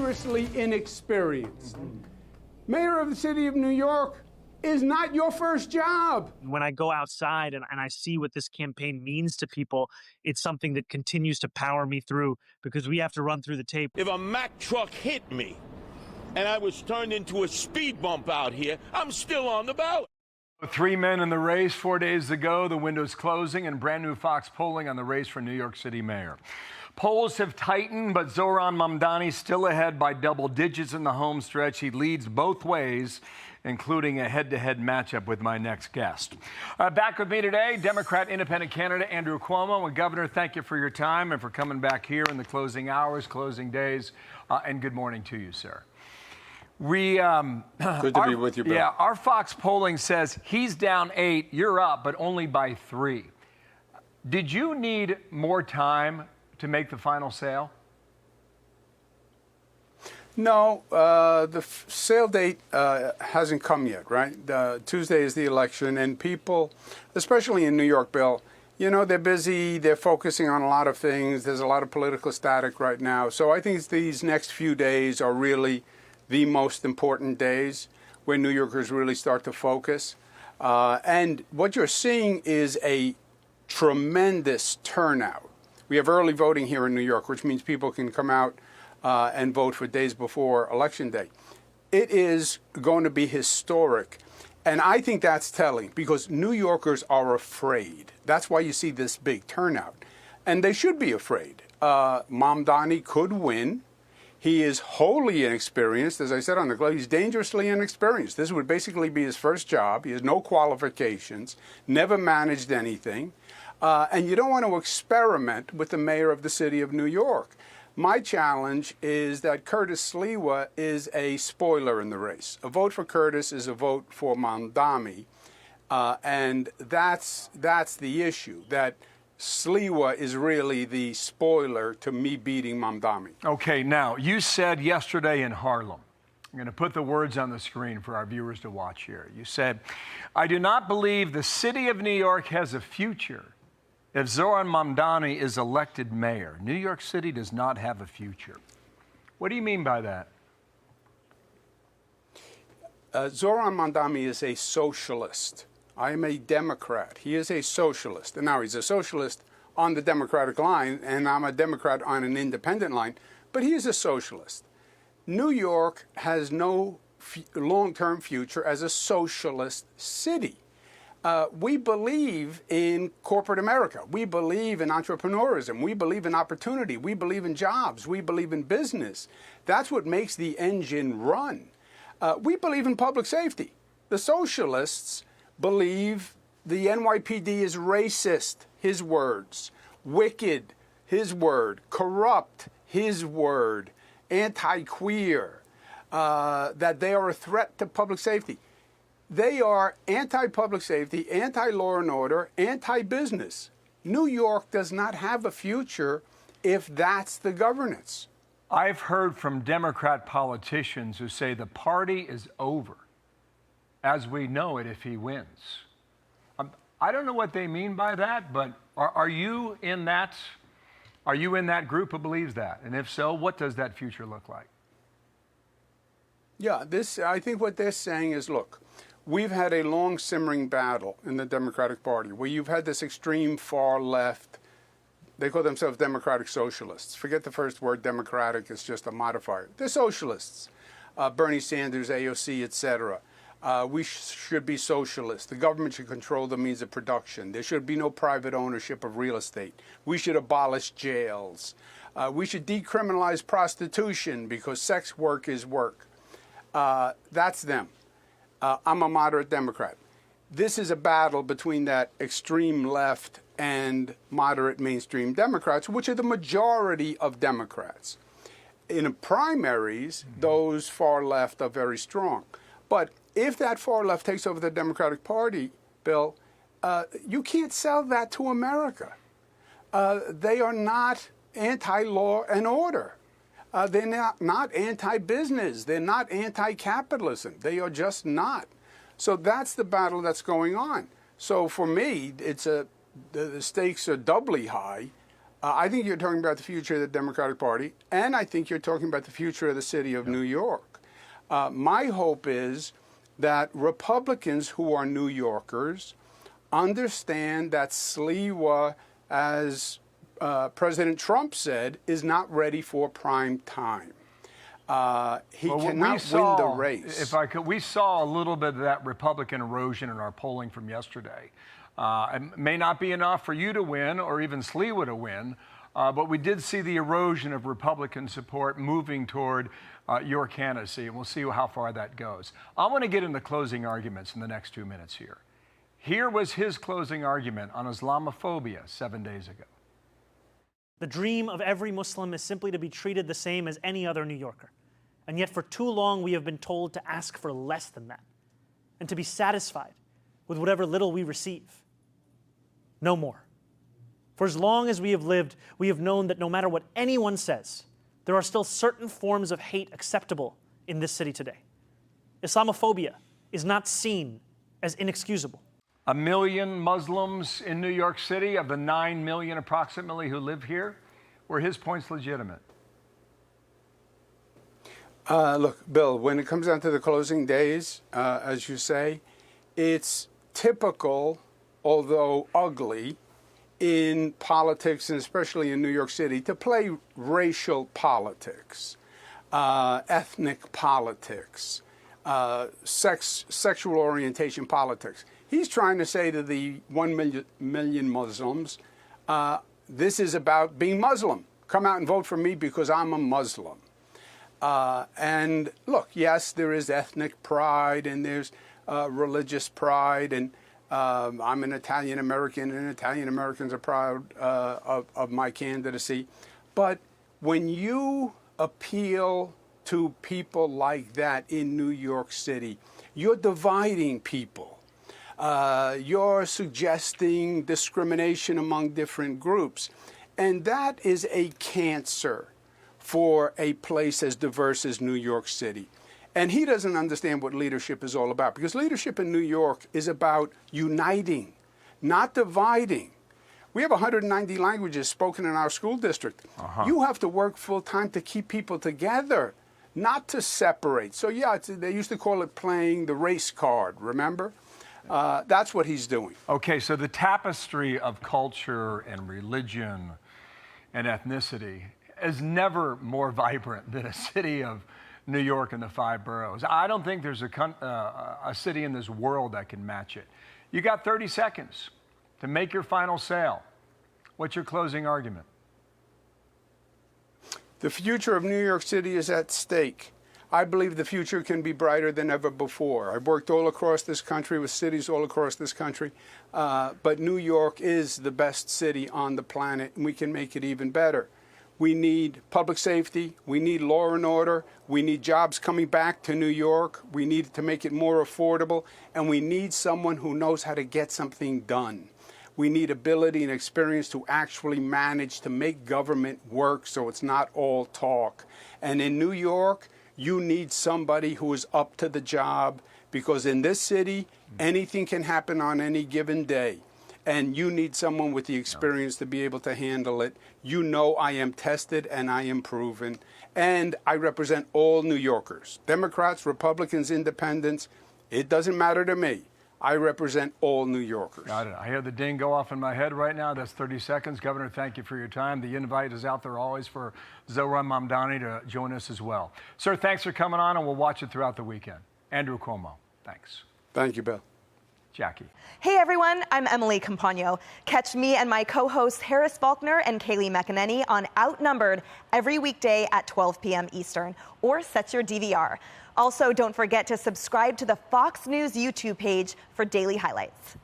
dangerously inexperienced. Mayor of the city of New York is not your first job. When I go outside and I see what this campaign means to people, it's something that continues to power me through because we have to run through the tape. If a Mack truck hit me and I was turned into a speed bump out here, I'm still on the ballot. 3 men in the race 4 days ago, the window's closing, and brand new Fox polling on the race for New York City mayor. Polls have tightened, but Zohran Mamdani still ahead by double digits in the home stretch. He leads both ways, including a head-to-head matchup with my next guest. Back with me today, Democrat independent candidate Andrew Cuomo. And Governor, thank you for your time and for coming back here in the closing hours, closing days, and good morning to you, sir. Good to be with you, Bill. Yeah, our Fox polling says he's down 8, you're up, but only by 3. Did you need more time to make the final sale? No, the sale date hasn't come yet, right? Tuesday is the election, and people, especially in New York, Bill, you know, they're busy, they're focusing on a lot of things. There's a lot of political static right now. So I think these next few days are really the most important days where New Yorkers really start to focus. And what you're seeing is a tremendous turnout. We have early voting here in New York, which means people can come out and vote for days before Election Day. It is going to be historic. And I think that's telling because New Yorkers are afraid. That's why you see this big turnout. And they should be afraid. Mamdani could win. He is wholly inexperienced. As I said on the club, he's dangerously inexperienced. This would basically be his first job. He has no qualifications, never managed anything. And you don't want to experiment with the mayor of the city of New York. My challenge is that Curtis Sliwa is a spoiler in the race. A vote for Curtis is a vote for Mamdani. And that's the issue, that Sliwa is really the spoiler to me beating Mamdani. Okay, now, you said yesterday in Harlem, I'm going to put the words on the screen for our viewers to watch here. You said, I do not believe the city of New York has a future if Zohran Mamdani is elected mayor. New York City does not have a future. What do you mean by that? Zohran Mamdani is a socialist. I am a Democrat. He is a socialist. And now he's a socialist on the Democratic line, and I'm a Democrat on an independent line, but he is a socialist. New York has no long-term future as a socialist city. We believe in corporate America. We believe in entrepreneurism. We believe in opportunity. We believe in jobs. We believe in business. That's what makes the engine run. We believe in public safety. The socialists believe the NYPD is racist, his words, wicked, his word, corrupt, his word, anti-queer, that they are a threat to public safety. They are anti-public safety, anti-law and order, anti-business. New York does not have a future if that's the governance. I've heard from Democrat politicians who say the party is over as we know it if he wins. I don't know what they mean by that, but are you in that group who believes that? And if so, what does that future look like? Yeah, I think what they're saying is, look, we've had a long simmering battle in the Democratic Party where you've had this extreme far left. They call themselves democratic socialists. Forget the first word, democratic, it's just a modifier. They're socialists. Bernie Sanders, AOC, etc. We should be socialists. The government should control the means of production. There should be no private ownership of real estate. We should abolish jails. We should decriminalize prostitution because sex work is work. That's them. I'm a moderate Democrat. This is a battle between that extreme left and moderate mainstream Democrats, which are the majority of Democrats. In primaries, those far left are very strong. But if that far left takes over the Democratic Party, Bill, you can't sell that to America. They are not anti-law and order. They're not anti-business. They're not anti-capitalism. They are just not. So that's the battle that's going on. So for me, the stakes are doubly high. I think you're talking about the future of the Democratic Party, and I think you're talking about the future of the city of New York. My hope is that Republicans who are New Yorkers understand that Sliwa, as President Trump said, is not ready for prime time. He cannot win the race. If I could, we saw a little bit of that Republican erosion in our polling from yesterday. It may not be enough for you to win or even Sliwa to win, but we did see the erosion of Republican support moving toward your candidacy, and we'll see how far that goes. I want to get into closing arguments in the next 2 minutes here. Here was his closing argument on Islamophobia 7 days ago. The dream of every Muslim is simply to be treated the same as any other New Yorker. And yet for too long we have been told to ask for less than that and to be satisfied with whatever little we receive. No more. For as long as we have lived, we have known that no matter what anyone says, there are still certain forms of hate acceptable in this city today. Islamophobia is not seen as inexcusable. 1 million Muslims in New York City, of the 9 million approximately who live here, were his points legitimate? Look, Bill, when it comes down to the closing days, as you say, it's typical, although ugly, in politics, and especially in New York City, to play racial politics, ethnic politics, sexual orientation politics. He's trying to say to the 1 million Muslims, this is about being Muslim. Come out and vote for me because I'm a Muslim. And look, yes, there is ethnic pride and there's religious pride, and I'm an Italian American, and Italian Americans are proud of my candidacy. But when you appeal to people like that in New York City, you're dividing people. You're suggesting discrimination among different groups. And that is a cancer for a place as diverse as New York City. And he doesn't understand what leadership is all about, because leadership in New York is about uniting, not dividing. We have 190 languages spoken in our school district. You have to work full time to keep people together, not to separate. So yeah, they used to call it playing the race card, remember? That's what he's doing. Okay, so the tapestry of culture and religion and ethnicity is never more vibrant than a city of New York and the 5 boroughs. I don't think there's a city in this world that can match it. You got 30 seconds to make your final sale. What's your closing argument? The future of New York City is at stake. I believe the future can be brighter than ever before. I've worked all across this country with cities all across this country, but New York is the best city on the planet, and we can make it even better. We need public safety. We need law and order. We need jobs coming back to New York. We need to make it more affordable. And we need someone who knows how to get something done. We need ability and experience to actually manage to make government work so it's not all talk. And in New York, you need somebody who is up to the job, because in this city, anything can happen on any given day. And you need someone with the experience to be able to handle it. You know I am tested and I am proven. And I represent all New Yorkers, Democrats, Republicans, Independents. It doesn't matter to me. I represent all New Yorkers. Got it. I hear the ding go off in my head right now. That's 30 seconds. Governor, thank you for your time. The invite is out there always for Zohran Mamdani to join us as well. Sir, thanks for coming on, and we'll watch it throughout the weekend. Andrew Cuomo, thanks. Thank you, Bill. Jackie. Hey everyone, I'm Emily Compagno. Catch me and my co-hosts Harris Faulkner and Kaylee McEnany on Outnumbered every weekday at 12 p.m. Eastern, or set your DVR. Also, don't forget to subscribe to the Fox News YouTube page for daily highlights.